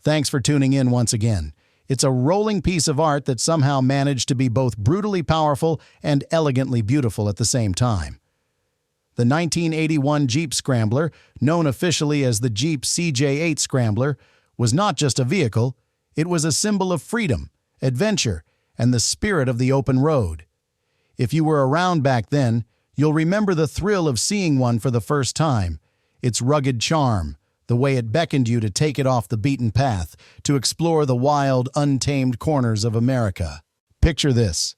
Thanks for tuning in once again. It's a rolling piece of art that somehow managed to be both brutally powerful and elegantly beautiful at the same time. The 1981 Jeep Scrambler, known officially as the Jeep CJ8 Scrambler, was not just a vehicle, it was a symbol of freedom, adventure, and the spirit of the open road. If you were around back then, you'll remember the thrill of seeing one for the first time, its rugged charm, the way it beckoned you to take it off the beaten path, to explore the wild, untamed corners of America. Picture this: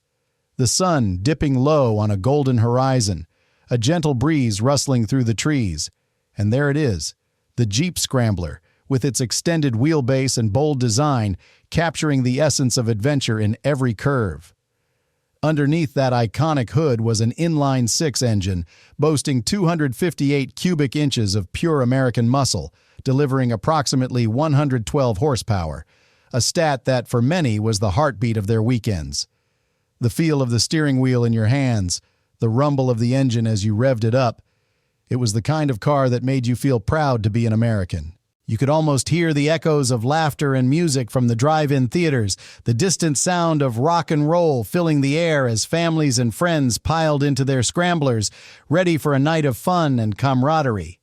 the sun dipping low on a golden horizon, a gentle breeze rustling through the trees, and there it is, the Jeep Scrambler, with its extended wheelbase and bold design, capturing the essence of adventure in every curve. Underneath that iconic hood was an inline-six engine, boasting 258 cubic inches of pure American muscle, delivering approximately 112 horsepower, a stat that for many was the heartbeat of their weekends. The feel of the steering wheel in your hands, the rumble of the engine as you revved it up, it was the kind of car that made you feel proud to be an American. You could almost hear the echoes of laughter and music from the drive-in theaters, the distant sound of rock and roll filling the air as families and friends piled into their scramblers, ready for a night of fun and camaraderie.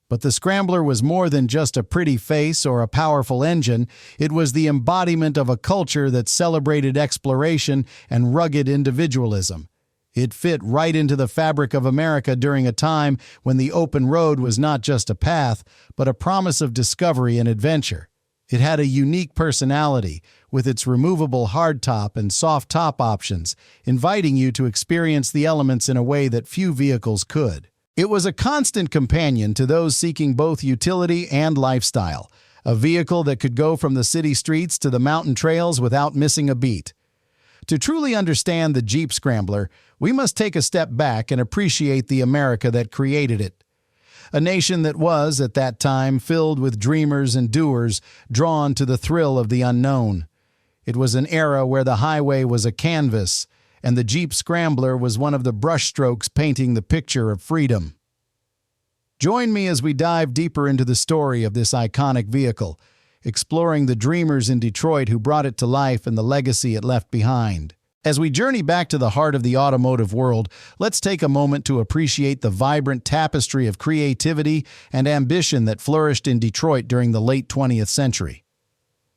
But the Scrambler was more than just a pretty face or a powerful engine. It was the embodiment of a culture that celebrated exploration and rugged individualism. It fit right into the fabric of America during a time when the open road was not just a path, but a promise of discovery and adventure. It had a unique personality, with its removable hardtop and soft top options, inviting you to experience the elements in a way that few vehicles could. It was a constant companion to those seeking both utility and lifestyle, a vehicle that could go from the city streets to the mountain trails without missing a beat. To truly understand the Jeep Scrambler, we must take a step back and appreciate the America that created it. A nation that was, at that time, filled with dreamers and doers, drawn to the thrill of the unknown. It was an era where the highway was a canvas, and the Jeep Scrambler was one of the brushstrokes painting the picture of freedom. Join me as we dive deeper into the story of this iconic vehicle, exploring the dreamers in Detroit who brought it to life and the legacy it left behind. As we journey back to the heart of the automotive world, let's take a moment to appreciate the vibrant tapestry of creativity and ambition that flourished in Detroit during the late 20th century.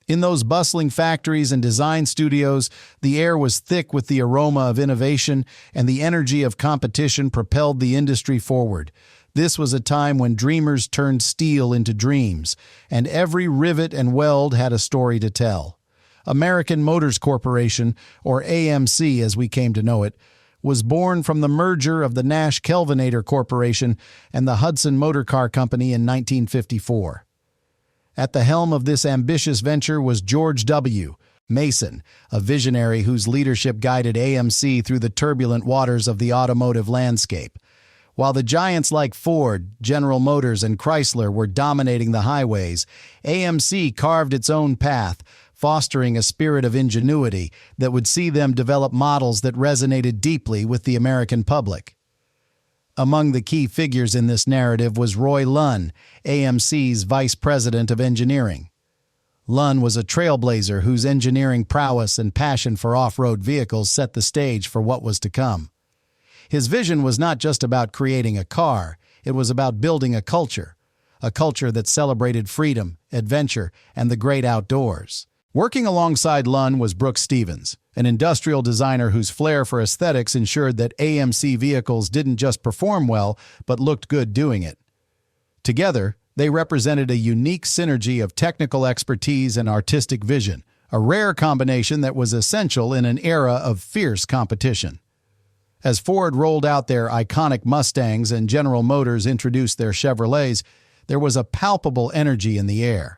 In those bustling factories and design studios, the air was thick with the aroma of innovation, and the energy of competition propelled the industry forward. This was a time when dreamers turned steel into dreams, and every rivet and weld had a story to tell. American Motors Corporation, or AMC as we came to know it, was born from the merger of the Nash Kelvinator Corporation and the Hudson Motor Car Company in 1954. At the helm of this ambitious venture was George W. Mason, a visionary whose leadership guided AMC through the turbulent waters of the automotive landscape. While the giants like Ford, General Motors, and Chrysler were dominating the highways, AMC carved its own path, fostering a spirit of ingenuity that would see them develop models that resonated deeply with the American public. Among the key figures in this narrative was Roy Lunn, AMC's Vice President of Engineering. Lunn was a trailblazer whose engineering prowess and passion for off-road vehicles set the stage for what was to come. His vision was not just about creating a car, it was about building a culture that celebrated freedom, adventure, and the great outdoors. Working alongside Lunn was Brooks Stevens, an industrial designer whose flair for aesthetics ensured that AMC vehicles didn't just perform well, but looked good doing it. Together, they represented a unique synergy of technical expertise and artistic vision, a rare combination that was essential in an era of fierce competition. As Ford rolled out their iconic Mustangs and General Motors introduced their Chevrolets, there was a palpable energy in the air.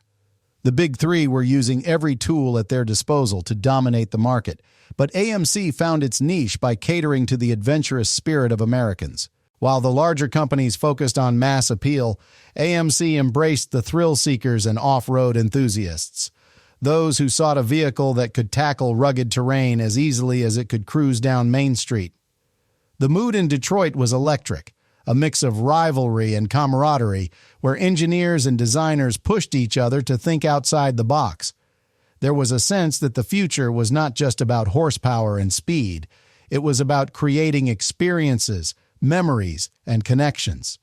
The Big Three were using every tool at their disposal to dominate the market, but AMC found its niche by catering to the adventurous spirit of Americans. While the larger companies focused on mass appeal, AMC embraced the thrill seekers and off-road enthusiasts, those who sought a vehicle that could tackle rugged terrain as easily as it could cruise down Main Street. The mood in Detroit was electric, a mix of rivalry and camaraderie, where engineers and designers pushed each other to think outside the box. There was a sense that the future was not just about horsepower and speed. It was about creating experiences, memories, and connections.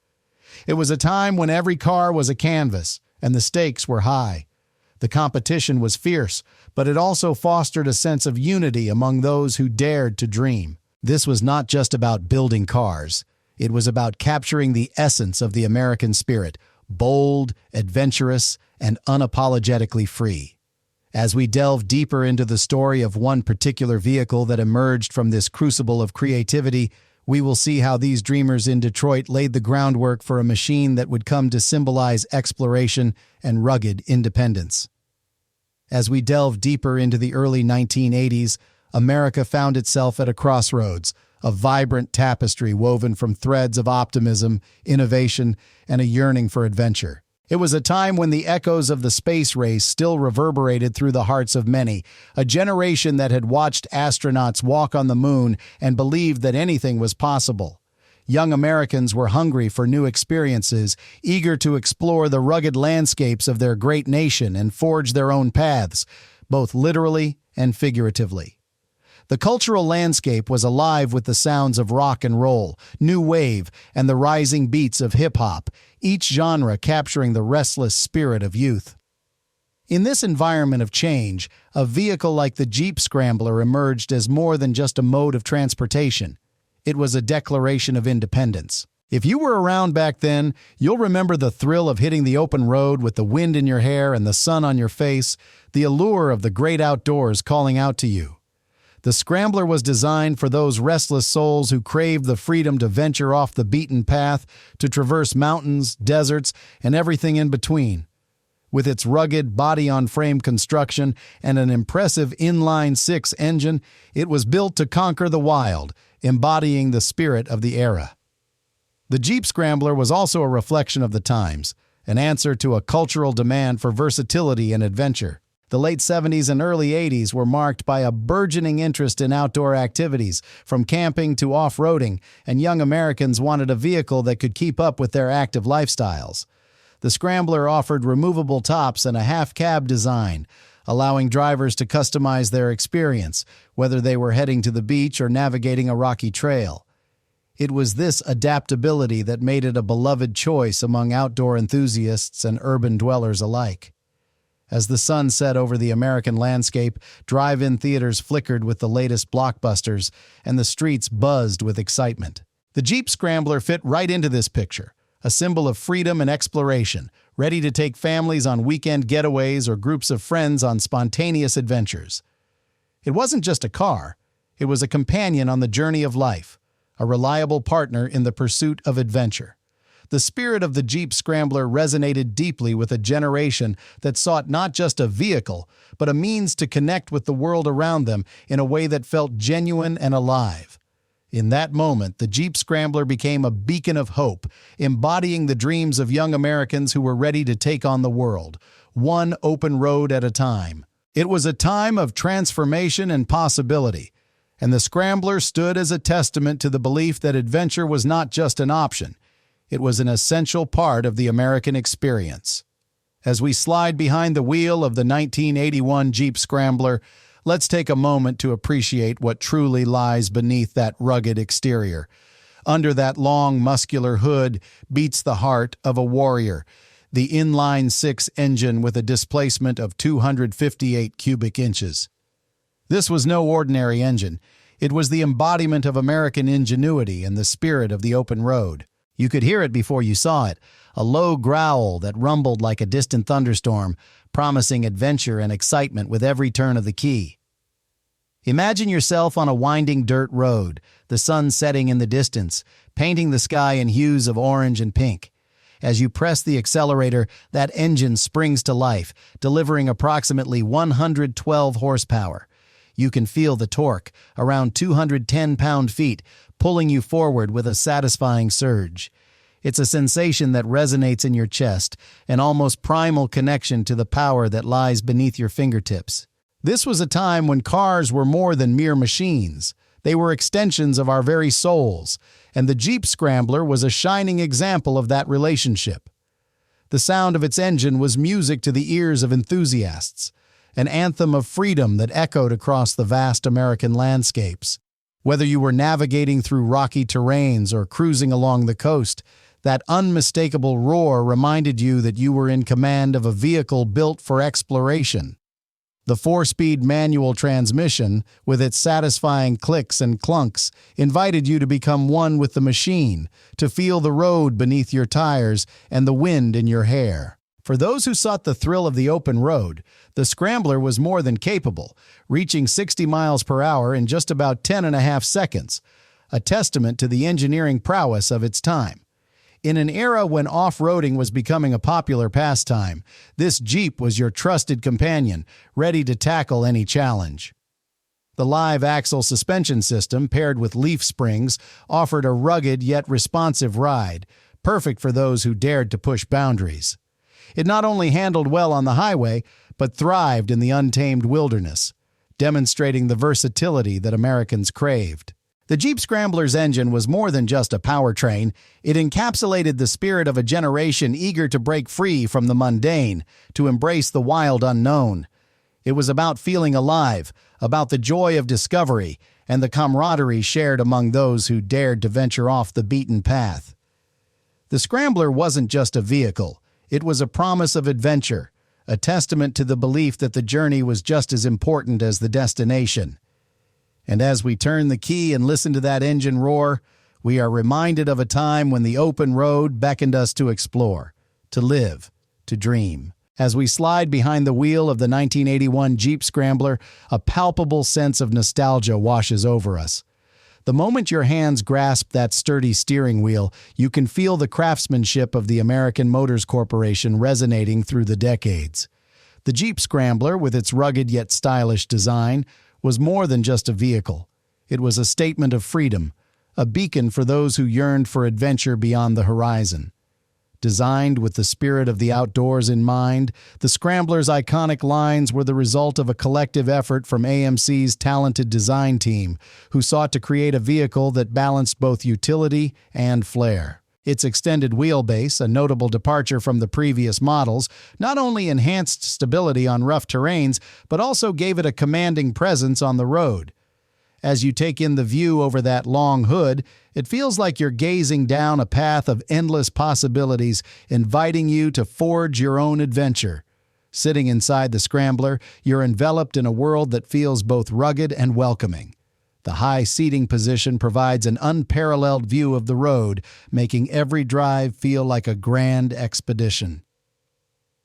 It was a time when every car was a canvas, and the stakes were high. The competition was fierce, but it also fostered a sense of unity among those who dared to dream. This was not just about building cars. It was about capturing the essence of the American spirit, bold, adventurous, and unapologetically free. As we delve deeper into the story of one particular vehicle that emerged from this crucible of creativity, we will see how these dreamers in Detroit laid the groundwork for a machine that would come to symbolize exploration and rugged independence. As we delve deeper into the early 1980s, America found itself at a crossroads, a vibrant tapestry woven from threads of optimism, innovation, and a yearning for adventure. It was a time when the echoes of the space race still reverberated through the hearts of many, a generation that had watched astronauts walk on the moon and believed that anything was possible. Young Americans were hungry for new experiences, eager to explore the rugged landscapes of their great nation and forge their own paths, both literally and figuratively. The cultural landscape was alive with the sounds of rock and roll, new wave, and the rising beats of hip-hop, each genre capturing the restless spirit of youth. In this environment of change, a vehicle like the Jeep Scrambler emerged as more than just a mode of transportation. It was a declaration of independence. If you were around back then, you'll remember the thrill of hitting the open road with the wind in your hair and the sun on your face, the allure of the great outdoors calling out to you. The Scrambler was designed for those restless souls who craved the freedom to venture off the beaten path, to traverse mountains, deserts, and everything in between. With its rugged body-on-frame construction and an impressive inline-six engine, it was built to conquer the wild, embodying the spirit of the era. The Jeep Scrambler was also a reflection of the times, an answer to a cultural demand for versatility and adventure. The late 70s and early 80s were marked by a burgeoning interest in outdoor activities, from camping to off-roading, and young Americans wanted a vehicle that could keep up with their active lifestyles. The Scrambler offered removable tops and a half-cab design, allowing drivers to customize their experience, whether they were heading to the beach or navigating a rocky trail. It was this adaptability that made it a beloved choice among outdoor enthusiasts and urban dwellers alike. As the sun set over the American landscape, drive-in theaters flickered with the latest blockbusters, and the streets buzzed with excitement. The Jeep Scrambler fit right into this picture, a symbol of freedom and exploration, ready to take families on weekend getaways or groups of friends on spontaneous adventures. It wasn't just a car, it was a companion on the journey of life, a reliable partner in the pursuit of adventure. The spirit of the Jeep Scrambler resonated deeply with a generation that sought not just a vehicle, but a means to connect with the world around them in a way that felt genuine and alive. In that moment, the Jeep Scrambler became a beacon of hope, embodying the dreams of young Americans who were ready to take on the world, one open road at a time. It was a time of transformation and possibility, and the Scrambler stood as a testament to the belief that adventure was not just an option. It was an essential part of the American experience. As we slide behind the wheel of the 1981 Jeep Scrambler, let's take a moment to appreciate what truly lies beneath that rugged exterior. Under that long, muscular hood beats the heart of a warrior, the inline-six engine with a displacement of 258 cubic inches. This was no ordinary engine. It was the embodiment of American ingenuity and the spirit of the open road. You could hear it before you saw it, a low growl that rumbled like a distant thunderstorm, promising adventure and excitement with every turn of the key. Imagine yourself on a winding dirt road, the sun setting in the distance, painting the sky in hues of orange and pink. As you press the accelerator, that engine springs to life, delivering approximately 112 horsepower. You can feel the torque, around 210 pound-feet, pulling you forward with a satisfying surge. It's a sensation that resonates in your chest, an almost primal connection to the power that lies beneath your fingertips. This was a time when cars were more than mere machines. They were extensions of our very souls, and the Jeep Scrambler was a shining example of that relationship. The sound of its engine was music to the ears of enthusiasts, an anthem of freedom that echoed across the vast American landscapes. Whether you were navigating through rocky terrains or cruising along the coast, that unmistakable roar reminded you that you were in command of a vehicle built for exploration. The 4-speed manual transmission, with its satisfying clicks and clunks, invited you to become one with the machine, to feel the road beneath your tires and the wind in your hair. For those who sought the thrill of the open road, the Scrambler was more than capable, reaching 60 miles per hour in just about 10.5 seconds, a testament to the engineering prowess of its time. In an era when off-roading was becoming a popular pastime, this Jeep was your trusted companion, ready to tackle any challenge. The live axle suspension system, paired with leaf springs, offered a rugged yet responsive ride, perfect for those who dared to push boundaries. It not only handled well on the highway, but thrived in the untamed wilderness, demonstrating the versatility that Americans craved. The Jeep Scrambler's engine was more than just a powertrain. It encapsulated the spirit of a generation eager to break free from the mundane, to embrace the wild unknown. It was about feeling alive, about the joy of discovery, and the camaraderie shared among those who dared to venture off the beaten path. The Scrambler wasn't just a vehicle. It was a promise of adventure, a testament to the belief that the journey was just as important as the destination. And as we turn the key and listen to that engine roar, we are reminded of a time when the open road beckoned us to explore, to live, to dream. As we slide behind the wheel of the 1981 Jeep Scrambler, a palpable sense of nostalgia washes over us. The moment your hands grasp that sturdy steering wheel, you can feel the craftsmanship of the American Motors Corporation resonating through the decades. The Jeep Scrambler, with its rugged yet stylish design, was more than just a vehicle. It was a statement of freedom, a beacon for those who yearned for adventure beyond the horizon. Designed with the spirit of the outdoors in mind, the Scrambler's iconic lines were the result of a collective effort from AMC's talented design team, who sought to create a vehicle that balanced both utility and flair. Its extended wheelbase, a notable departure from the previous models, not only enhanced stability on rough terrains, but also gave it a commanding presence on the road. As you take in the view over that long hood, it feels like you're gazing down a path of endless possibilities, inviting you to forge your own adventure. Sitting inside the Scrambler, you're enveloped in a world that feels both rugged and welcoming. The high seating position provides an unparalleled view of the road, making every drive feel like a grand expedition.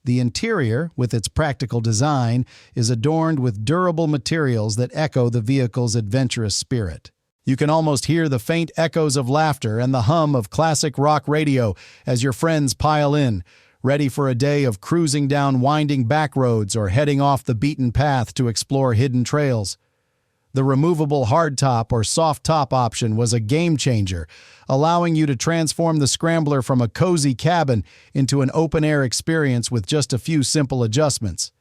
The interior, with its practical design, is adorned with durable materials that echo the vehicle's adventurous spirit. You can almost hear the faint echoes of laughter and the hum of classic rock radio as your friends pile in, ready for a day of cruising down winding back roads or heading off the beaten path to explore hidden trails. The removable hardtop or soft top option was a game changer, allowing you to transform the Scrambler from a cozy cabin into an open-air experience with just a few simple adjustments.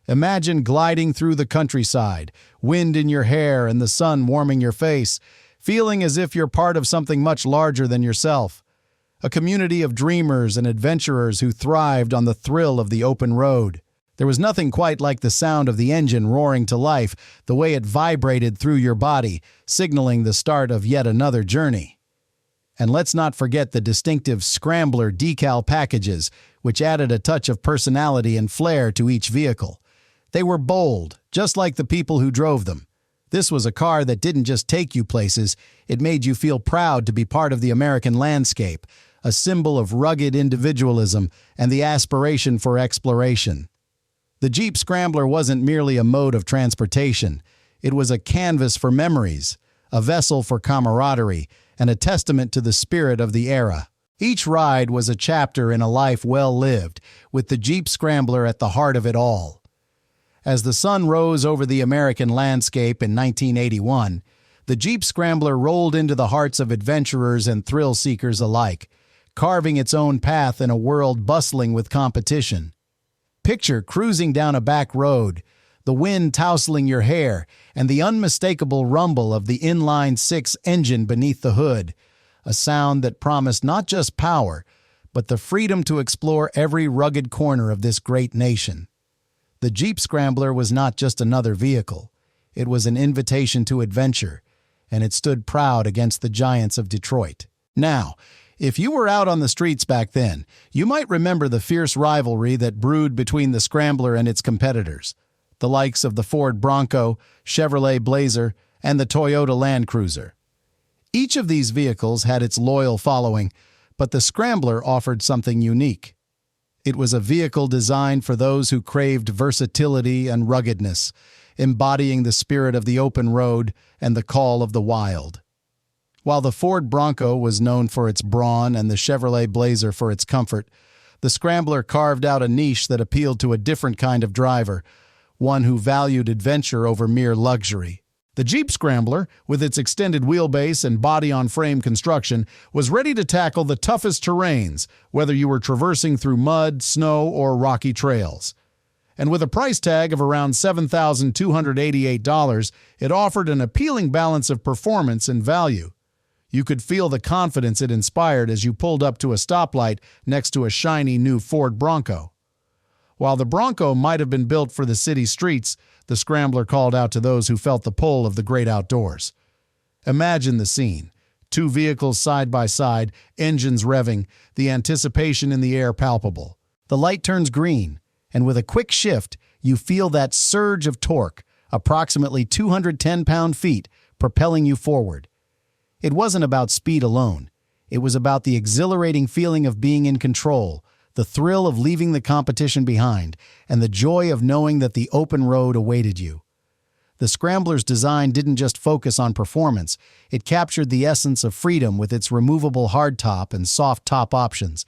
Imagine gliding through the countryside, wind in your hair and the sun warming your face, feeling as if you're part of something much larger than yourself. A community of dreamers and adventurers who thrived on the thrill of the open road. There was nothing quite like the sound of the engine roaring to life, the way it vibrated through your body, signaling the start of yet another journey. And let's not forget the distinctive Scrambler decal packages, which added a touch of personality and flair to each vehicle. They were bold, just like the people who drove them. This was a car that didn't just take you places, it made you feel proud to be part of the American landscape, a symbol of rugged individualism and the aspiration for exploration. The Jeep Scrambler wasn't merely a mode of transportation. It was a canvas for memories, a vessel for camaraderie, and a testament to the spirit of the era. Each ride was a chapter in a life well lived, with the Jeep Scrambler at the heart of it all. As the sun rose over the American landscape in 1981, the Jeep Scrambler rolled into the hearts of adventurers and thrill-seekers alike, carving its own path in a world bustling with competition. Picture cruising down a back road, the wind tousling your hair, and the unmistakable rumble of the inline-six engine beneath the hood. a sound that promised not just power, but the freedom to explore every rugged corner of this great nation. The Jeep Scrambler was not just another vehicle. It was an invitation to adventure, and it stood proud against the giants of Detroit. Now, if you were out on the streets back then, you might remember the fierce rivalry that brewed between the Scrambler and its competitors, the likes of the Ford Bronco, Chevrolet Blazer, and the Toyota Land Cruiser. Each of these vehicles had its loyal following, but the Scrambler offered something unique. It was a vehicle designed for those who craved versatility and ruggedness, embodying the spirit of the open road and the call of the wild. While the Ford Bronco was known for its brawn and the Chevrolet Blazer for its comfort, the Scrambler carved out a niche that appealed to a different kind of driver, one who valued adventure over mere luxury. The Jeep Scrambler, with its extended wheelbase and body-on-frame construction, was ready to tackle the toughest terrains, whether you were traversing through mud, snow, or rocky trails. And with a price tag of around $7,288, it offered an appealing balance of performance and value. You could feel the confidence it inspired as you pulled up to a stoplight next to a shiny new Ford Bronco. While the Bronco might have been built for the city streets, the Scrambler called out to those who felt the pull of the great outdoors. Imagine the scene. Two vehicles side by side, engines revving, the anticipation in the air palpable. The light turns green, and with a quick shift, you feel that surge of torque, approximately 210 pound-feet, propelling you forward. It wasn't about speed alone. It was about the exhilarating feeling of being in control, the thrill of leaving the competition behind, and the joy of knowing that the open road awaited you. The Scrambler's design didn't just focus on performance, it captured the essence of freedom with its removable hardtop and soft top options.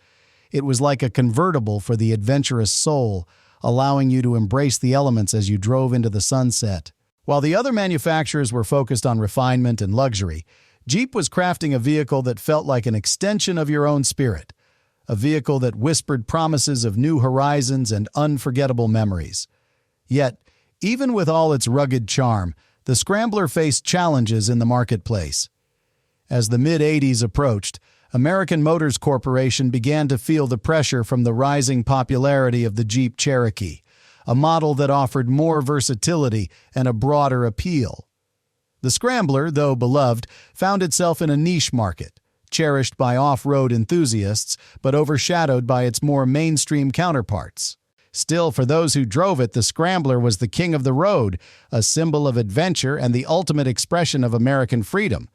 It was like a convertible for the adventurous soul, allowing you to embrace the elements as you drove into the sunset. While the other manufacturers were focused on refinement and luxury, Jeep was crafting a vehicle that felt like an extension of your own spirit. A vehicle that whispered promises of new horizons and unforgettable memories. Yet, even with all its rugged charm, the Scrambler faced challenges in the marketplace. As the mid-'80s approached, American Motors Corporation began to feel the pressure from the rising popularity of the Jeep Cherokee, a model that offered more versatility and a broader appeal. The Scrambler, though beloved, found itself in a niche market, cherished by off-road enthusiasts, but overshadowed by its more mainstream counterparts. Still, for those who drove it, the Scrambler was the king of the road, a symbol of adventure and the ultimate expression of American freedom.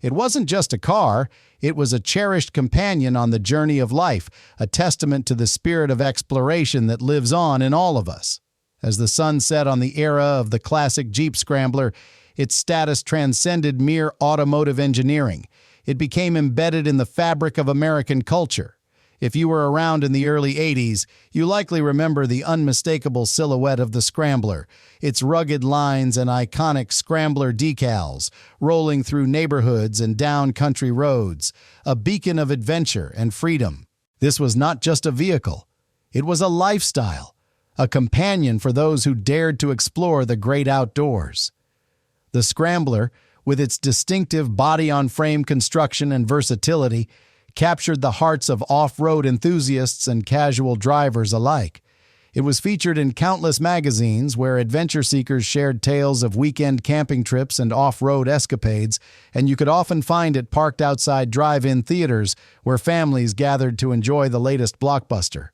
It wasn't just a car, it was a cherished companion on the journey of life, a testament to the spirit of exploration that lives on in all of us. As the sun set on the era of the classic Jeep Scrambler, its status transcended mere automotive engineering. It became embedded in the fabric of American culture. If you were around in the early '80s, you likely remember the unmistakable silhouette of the Scrambler, its rugged lines and iconic Scrambler decals, rolling through neighborhoods and down country roads, a beacon of adventure and freedom. This was not just a vehicle. It was a lifestyle, a companion for those who dared to explore the great outdoors. The Scrambler, with its distinctive body-on-frame construction and versatility, captured the hearts of off-road enthusiasts and casual drivers alike. It was featured in countless magazines where adventure seekers shared tales of weekend camping trips and off-road escapades, and you could often find it parked outside drive-in theaters where families gathered to enjoy the latest blockbuster.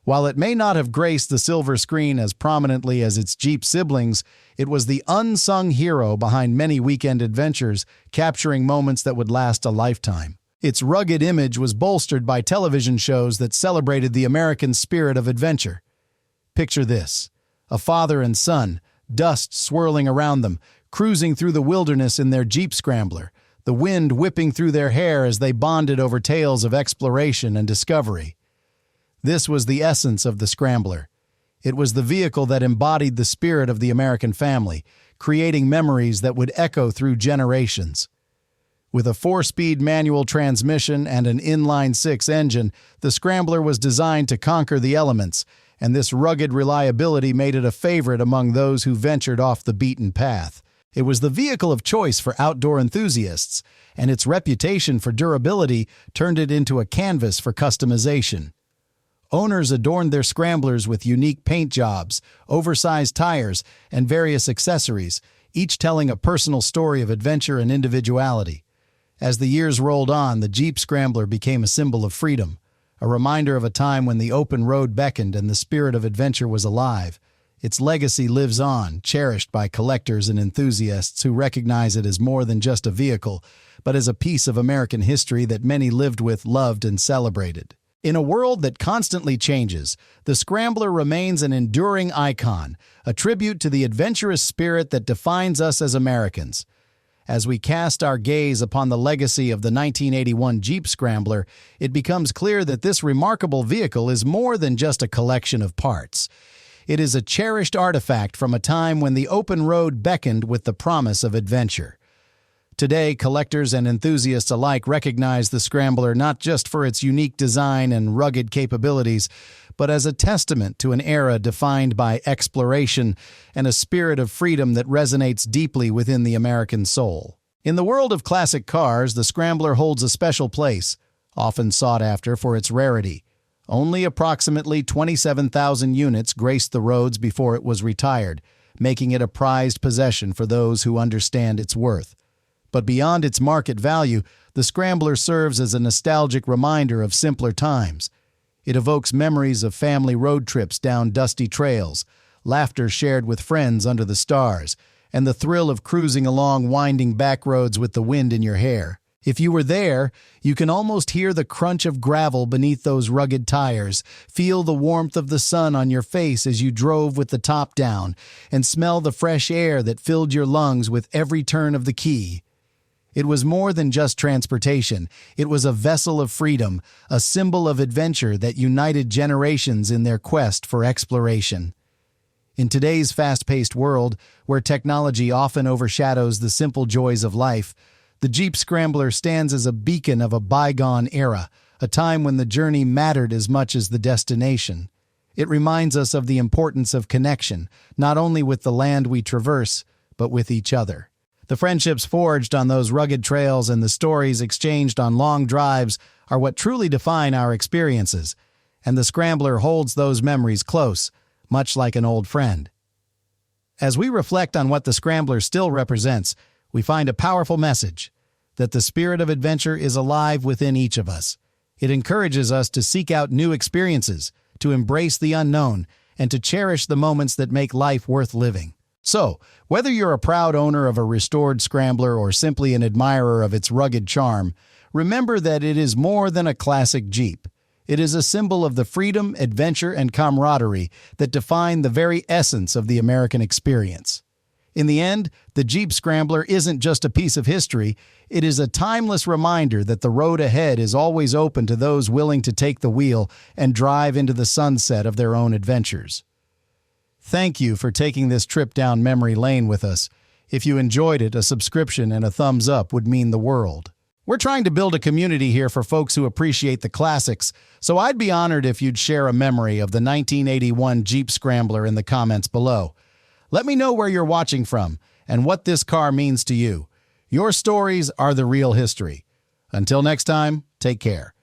While it may not have graced the silver screen as prominently as its Jeep siblings, it was the unsung hero behind many weekend adventures, capturing moments that would last a lifetime. Its rugged image was bolstered by television shows that celebrated the American spirit of adventure. Picture this: a father and son, dust swirling around them, cruising through the wilderness in their Jeep Scrambler, the wind whipping through their hair as they bonded over tales of exploration and discovery. This was the essence of the Scrambler. It was the vehicle that embodied the spirit of the American family, creating memories that would echo through generations. With a 4-speed manual transmission and an inline-6 engine, the Scrambler was designed to conquer the elements, and this rugged reliability made it a favorite among those who ventured off the beaten path. It was the vehicle of choice for outdoor enthusiasts, and its reputation for durability turned it into a canvas for customization. Owners adorned their Scramblers with unique paint jobs, oversized tires, and various accessories, each telling a personal story of adventure and individuality. As the years rolled on, the Jeep Scrambler became a symbol of freedom, a reminder of a time when the open road beckoned and the spirit of adventure was alive. Its legacy lives on, cherished by collectors and enthusiasts who recognize it as more than just a vehicle, but as a piece of American history that many lived with, loved, and celebrated. In a world that constantly changes, the Scrambler remains an enduring icon, a tribute to the adventurous spirit that defines us as Americans. As we cast our gaze upon the legacy of the 1981 Jeep Scrambler, it becomes clear that this remarkable vehicle is more than just a collection of parts. It is a cherished artifact from a time when the open road beckoned with the promise of adventure. Today, collectors and enthusiasts alike recognize the Scrambler not just for its unique design and rugged capabilities, but as a testament to an era defined by exploration and a spirit of freedom that resonates deeply within the American soul. In the world of classic cars, the Scrambler holds a special place, often sought after for its rarity. Only approximately 27,000 units graced the roads before it was retired, making it a prized possession for those who understand its worth. But beyond its market value, the Scrambler serves as a nostalgic reminder of simpler times. It evokes memories of family road trips down dusty trails, laughter shared with friends under the stars, and the thrill of cruising along winding back roads with the wind in your hair. If you were there, you can almost hear the crunch of gravel beneath those rugged tires, feel the warmth of the sun on your face as you drove with the top down, and smell the fresh air that filled your lungs with every turn of the key. It was more than just transportation. It was a vessel of freedom, a symbol of adventure that united generations in their quest for exploration. In today's fast-paced world, where technology often overshadows the simple joys of life, the Jeep Scrambler stands as a beacon of a bygone era, a time when the journey mattered as much as the destination. It reminds us of the importance of connection, not only with the land we traverse, but with each other. The friendships forged on those rugged trails and the stories exchanged on long drives are what truly define our experiences, and the Scrambler holds those memories close, much like an old friend. As we reflect on what the Scrambler still represents, we find a powerful message, that the spirit of adventure is alive within each of us. It encourages us to seek out new experiences, to embrace the unknown, and to cherish the moments that make life worth living. So, whether you're a proud owner of a restored Scrambler or simply an admirer of its rugged charm, remember that it is more than a classic Jeep. It is a symbol of the freedom, adventure, and camaraderie that define the very essence of the American experience. In the end, the Jeep Scrambler isn't just a piece of history, it is a timeless reminder that the road ahead is always open to those willing to take the wheel and drive into the sunset of their own adventures. Thank you for taking this trip down memory lane with us. If you enjoyed it, a subscription and a thumbs up would mean the world. We're trying to build a community here for folks who appreciate the classics, so I'd be honored if you'd share a memory of the 1981 Jeep Scrambler in the comments below. Let me know where you're watching from and what this car means to you. Your stories are the real history. Until next time, take care.